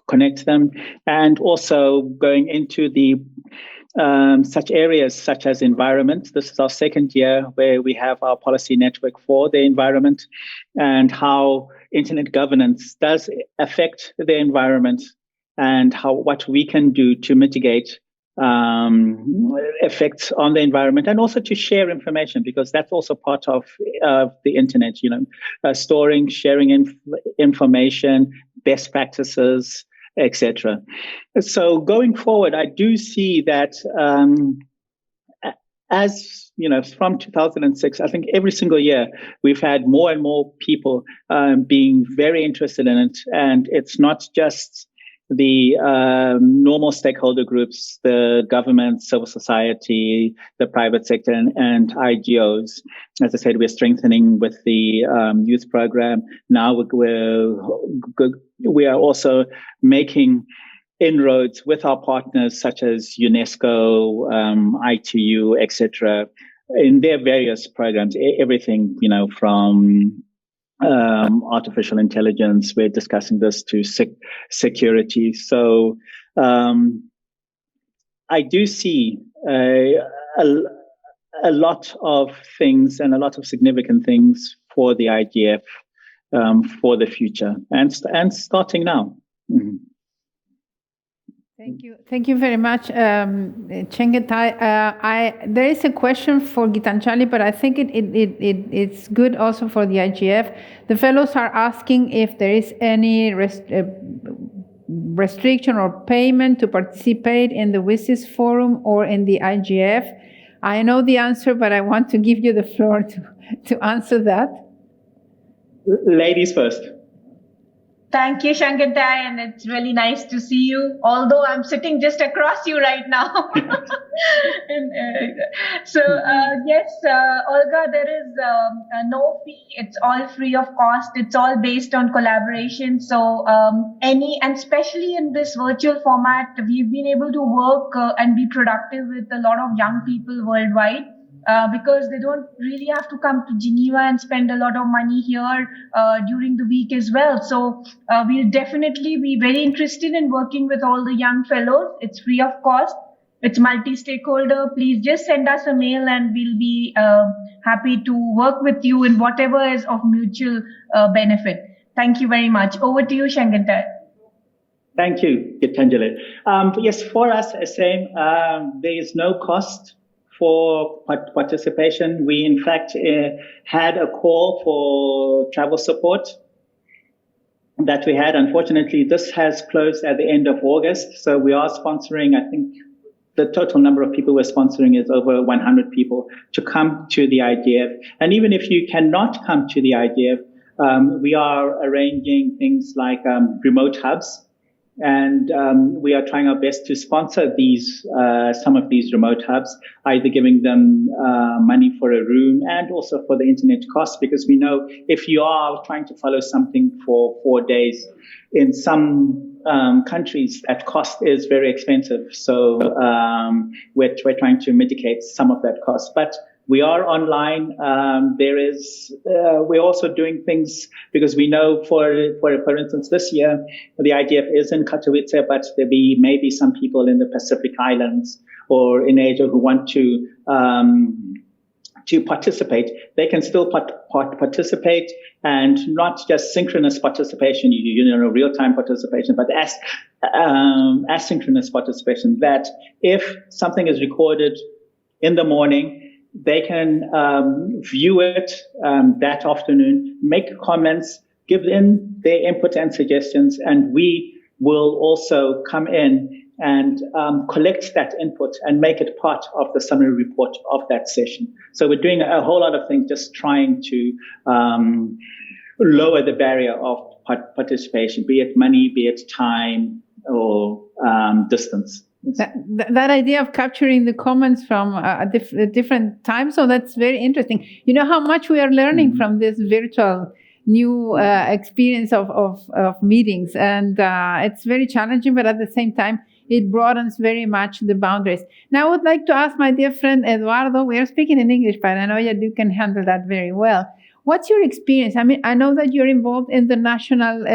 connect them, and also going into the such areas such as environment. This is our second year where we have our policy network for the environment, and how internet governance does affect the environment, and what we can do to mitigate effects on the environment, and also to share information, because that's also part of the internet, storing, sharing information, best practices, etc. So going forward, I do see that as from 2006, I think every single year we've had more and more people being very interested in it, and it's not just the normal stakeholder groups, the government, civil society, the private sector, and IGOs. As I said, we're strengthening with the youth program. Now we are also making inroads with our partners such as UNESCO, ITU, etc., in their various programs. Everything, from artificial intelligence, we're discussing this, to security. So I do see a lot of things, and a lot of significant things for the IGF for the future, and starting now. Mm-hmm. Thank you very much, Chengetai. There is a question for Gitanjali, but I think it's good also for the IGF. The fellows are asking if there is any restriction or payment to participate in the WSIS Forum or in the IGF. I know the answer, but I want to give you the floor to answer that. Ladies first. Thank you, Chengetai, and it's really nice to see you, although I'm sitting just across you right now. Yes, Olga, there is no fee. It's all free of cost. It's all based on collaboration. So and especially in this virtual format, we've been able to work and be productive with a lot of young people worldwide. Because they don't really have to come to Geneva and spend a lot of money here during the week as well. So we'll definitely be very interested in working with all the young fellows. It's free of cost. It's multi-stakeholder. Please just send us a mail, and we'll be happy to work with you in whatever is of mutual benefit. Thank you very much. Over to you, Chengetai. Thank you, Gitanjali. Yes, for us, same. There is no cost for participation. We, in fact, had a call for travel support that we had. Unfortunately, this has closed at the end of August. So we are sponsoring, I think the total number of people we're sponsoring is over 100 people to come to the IGF. And even if you cannot come to the IGF, we are arranging things like remote hubs And we are trying our best to sponsor these some of these remote hubs, either giving them money for a room and also for the internet costs, because we know if you are trying to follow something for 4 days, in some countries that cost is very expensive. So we're trying to mitigate some of that cost. But we are online. We're also doing things because we know, for instance, this year the IGF is in Katowice, but there may be some people in the Pacific Islands or in Asia who want to participate. They can still participate, and not just synchronous participation, real-time participation, but asynchronous participation. That if something is recorded in the morning, they can view it that afternoon, make comments, give in their input and suggestions, and we will also come in and collect that input and make it part of the summary report of that session. So we're doing a whole lot of things, just trying to lower the barrier of participation, be it money, be it time, or distance. That idea of capturing the comments from a different time, so that's very interesting. You know how much we are learning from this virtual new experience of meetings, and it's very challenging, but at the same time, it broadens very much the boundaries. Now, I would like to ask my dear friend Eduardo, we are speaking in English, but I know that you can handle that very well. What's your experience? I mean, I know that you're involved in the national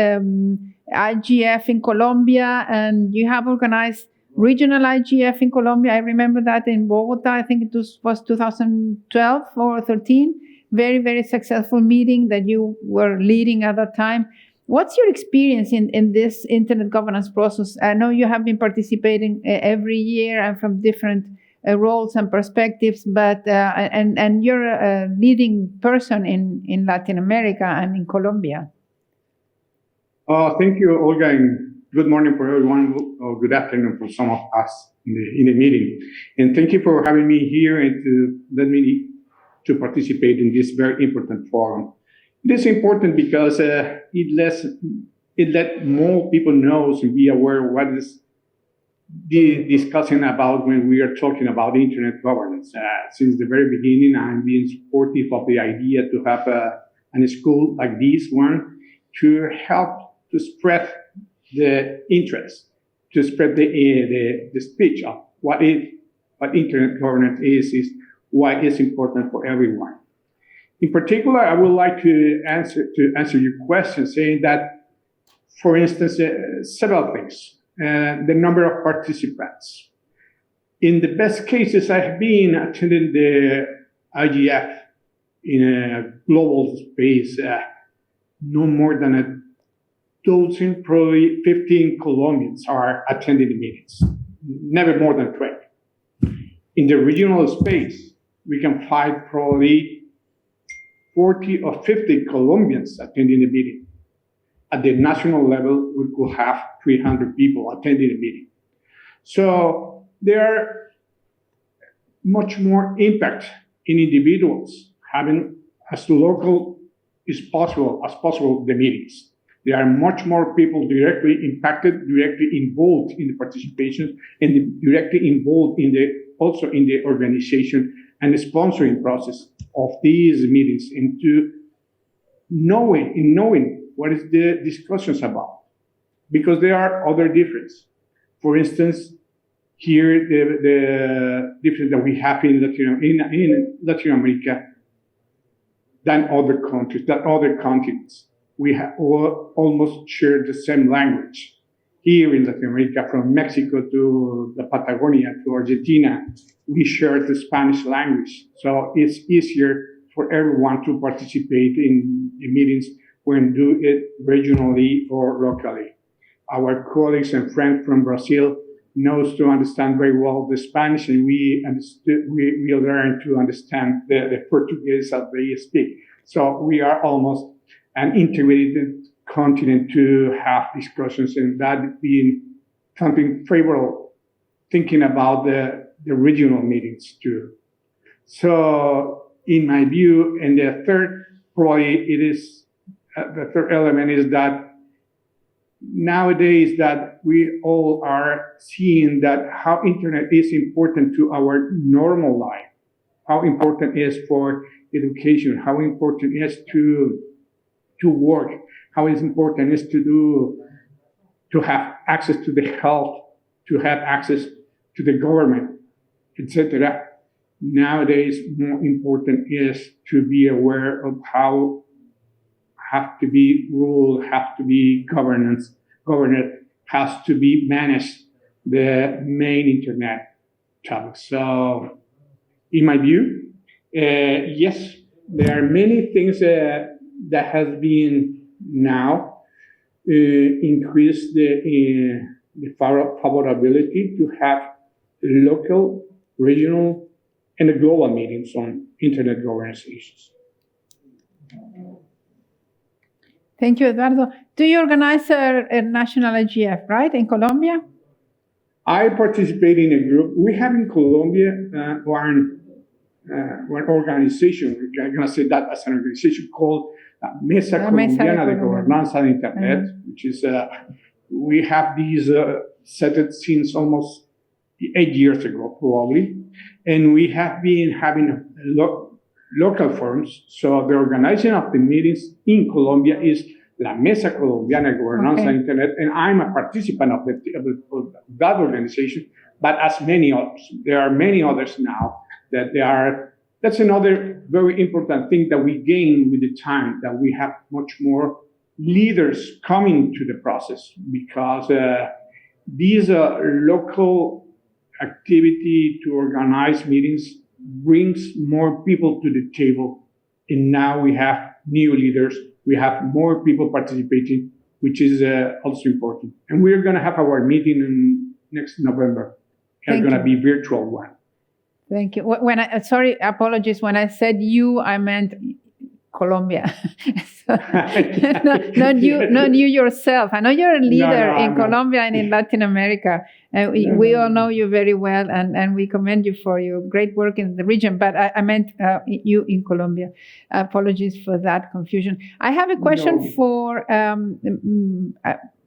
IGF in Colombia, and you have organized regional IGF in Colombia. I remember that in Bogota. I think it was 2012 or 13. Very, very successful meeting that you were leading at that time. What's your experience in this internet governance process? I know you have been participating every year and from different roles and perspectives, but and you're a leading person in Latin America and in Colombia. Thank you, Olga, and good morning for everyone, or good afternoon for some of us in the meeting. And thank you for having me here and to let me to participate in this very important forum. It is important because it let more people know and be aware of what is discussing about when we are talking about internet governance. Since the very beginning, I'm being supportive of the idea to have a school like this one to help to spread the interest, to spread the speech of what internet governance is why it's important for everyone. In particular, I would like to answer your question, saying that, for instance, several things. The number of participants. In the best cases, I have been attending the IGF in a global space, no more than a dozen, probably 15 Colombians are attending the meetings, never more than 20. In the regional space, we can find probably 40 or 50 Colombians attending the meeting. At the national level, we could have 300 people attending the meeting. So there are much more impact in individuals having as local as possible the meetings. There are much more people directly impacted, directly involved in the participation, and directly involved also in the organization and the sponsoring process of these meetings, into knowing what is the discussions about, because there are other differences. For instance, here the difference that we have in Latin America than other countries, than other continents. We have almost share the same language. Here in Latin America, from Mexico to the Patagonia to Argentina, we share the Spanish language. So it's easier for everyone to participate in the meetings when do it regionally or locally. Our colleagues and friends from Brazil knows to understand very well the Spanish, and we learn to understand the Portuguese that they speak. So we are almost an integrated continent to have discussions, and that being something favorable, thinking about the regional meetings too. So in my view, and the third element is that nowadays that we all are seeing that how internet is important to our normal life, how important it is for education, how important it is to work, how important it is to have access to the health, to have access to the government, etc. Nowadays, more important is to be aware of how have to be ruled, have to be governed, has to be managed the main internet topic. So, in my view, yes, there are many things that has been now increased the favorability to have local, regional, and global meetings on internet governance issues. Thank you, Eduardo. Do you organize a national IGF, right, in Colombia? I participate in a group. We have in Colombia one organization, I'm going to say that as an organization called Mesa Colombiana de Gobernanza de Internet, which is, we have these set it since almost 8 years ago, probably. And we have been having local forums. So the organization of the meetings in Colombia is La Mesa Colombiana de Gobernanza de Internet, and I'm a participant of that organization, but as many others. There are many others now that they are. That's another very important thing that we gain with the time, that we have much more leaders coming to the process, because these local activity to organize meetings brings more people to the table. And now we have new leaders, we have more people participating, which is also important. And we're going to have our meeting in next November. It's going to be virtual one. Thank you. Sorry, apologies. When I said you, I meant Colombia. Not you yourself. I know you're a leader in Colombia and in Latin America. We all know you very well, and we commend you for your great work in the region. But I meant you in Colombia. Apologies for that confusion. I have a question for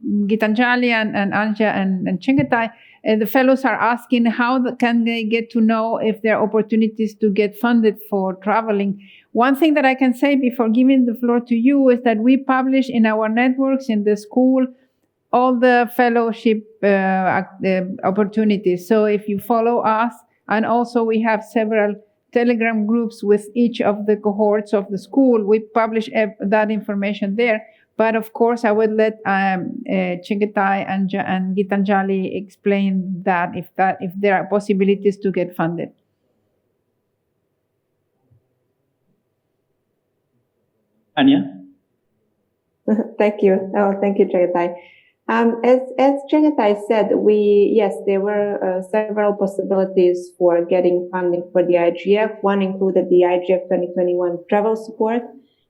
Gitanjali and Anja and Chengetai. The fellows are asking how can they get to know if there are opportunities to get funded for traveling. One thing that I can say before giving the floor to you is that we publish in our networks in the school all the fellowship opportunities. So if you follow us, and also we have several Telegram groups with each of the cohorts of the school, we publish that information there. But of course, I would let Chengetai and Gitanjali explain that if there are possibilities to get funded. Anja? Thank you. Thank you, Chengetai. As Chengetai said, there were several possibilities for getting funding for the IGF. One included the IGF 2021 travel support,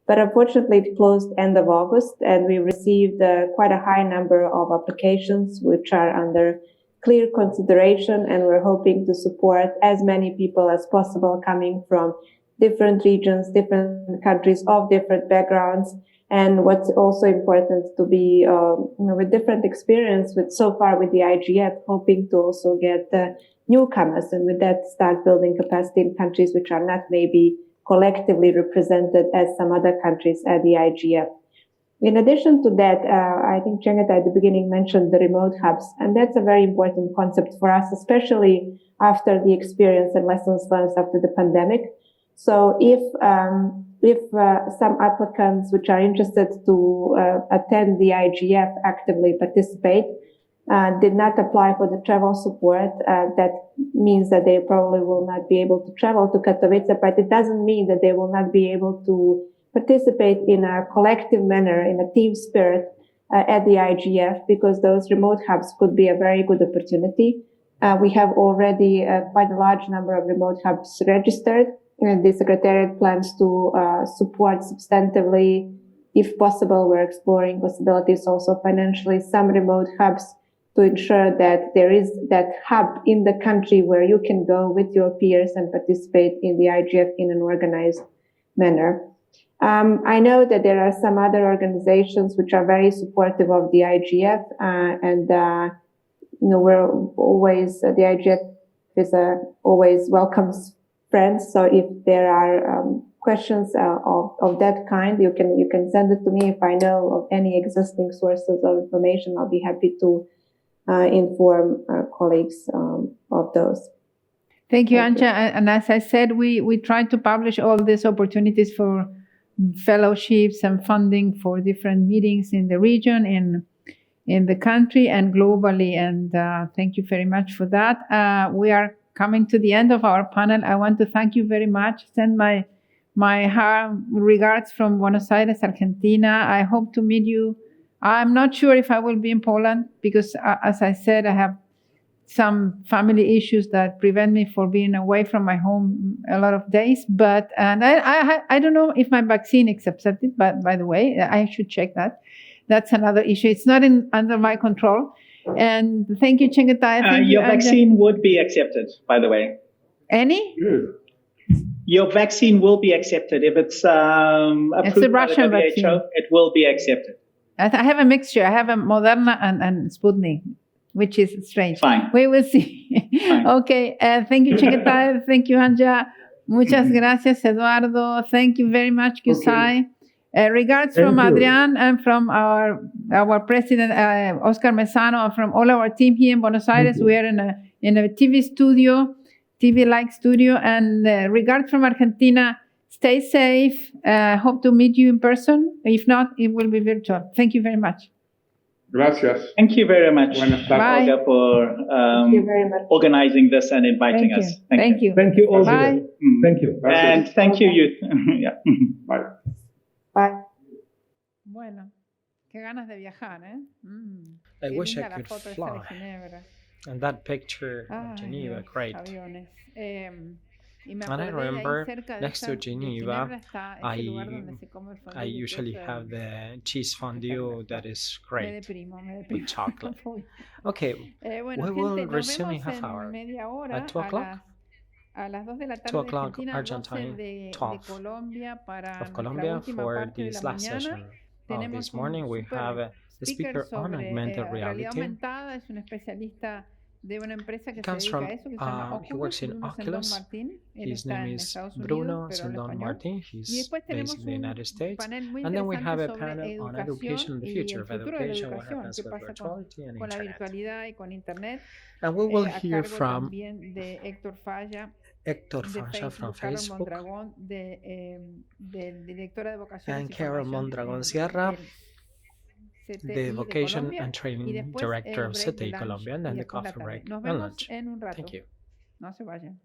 but unfortunately it closed end of August, and we received quite a high number of applications which are under clear consideration, and we're hoping to support as many people as possible coming from different regions, different countries of different backgrounds. And what's also important to be, with different experience with the IGF, hoping to also get newcomers, and with that start building capacity in countries which are not maybe collectively represented as some other countries at the IGF. In addition to that, I think Chengetai at the beginning mentioned the remote hubs, and that's a very important concept for us, especially after the experience and lessons learned after the pandemic. So if some applicants which are interested to attend the IGF actively participate, did not apply for the travel support, that means that they probably will not be able to travel to Katowice, but it doesn't mean that they will not be able to participate in a collective manner, in a team spirit at the IGF, because those remote hubs could be a very good opportunity. We have already quite a large number of remote hubs registered. And the Secretariat plans to support substantively. If possible, we're exploring possibilities also financially, some remote hubs, to ensure that there is that hub in the country where you can go with your peers and participate in the IGF in an organized manner. I know that there are some other organizations which are very supportive of the IGF, we're always, the IGF is always welcomes friends. So if there are questions of that kind, you can send it to me. If I know of any existing sources of information, I'll be happy to inform colleagues of those. Thank you, Anja. And as I said, we try to publish all these opportunities for fellowships and funding for different meetings in the region, in the country, and globally. And thank you very much for that. We are coming to the end of our panel. I want to thank you very much. Send my regards from Buenos Aires, Argentina. I hope to meet you. I'm not sure if I will be in Poland because, as I said, I have some family issues that prevent me from being away from my home a lot of days. But I don't know if my vaccine is accepted. But by the way, I should check that. That's another issue. It's not under my control. And thank you, Chengetai. Your vaccine would be accepted, by the way. Any? Your vaccine will be accepted if it's approved by the WHO. Vaccine. It will be accepted. I have a mixture. I have a Moderna and Sputnik, which is strange. Fine. We will see. Okay. Thank you, Chengetai. Thank you, Anja. Muchas gracias, Eduardo. Thank you very much, Qusai. Regards from Adrian and from our president, Oscar Mesano, and from all our team here in Buenos Aires. We are in a TV studio, TV-like studio. And regards from Argentina. Stay safe. Hope to meet you in person. If not, it will be virtual. Thank you very much. Gracias. Thank you very much, Olga, for organizing this and inviting us. Thank you. Thank you, Olga. Bye. Thank you. And thank you, youth. Yeah. Bye. Bye. Bueno, qué ganas de viajar, ¿eh? I wish I could fly. And that picture of Geneva, great. And I remember next to Geneva, I usually have the cheese fondue that is great with chocolate. Okay, we will resume in half hour at 2 o'clock. 2 o'clock Argentine talk of Colombia. For this last session of this morning, we have the speaker on augmented reality. He comes from, he works in Oculus. His name is Bruno Saldon Martin. He's based in the United States. And then we have a panel on education and the future of education, what happens with virtuality and internet. And we will hear from Héctor Falla from Facebook and Carol Mondragon Sierra, the Vocation and Training Director of ICT Colombia, and then the coffee break and lunch. Thank you. No se vayan.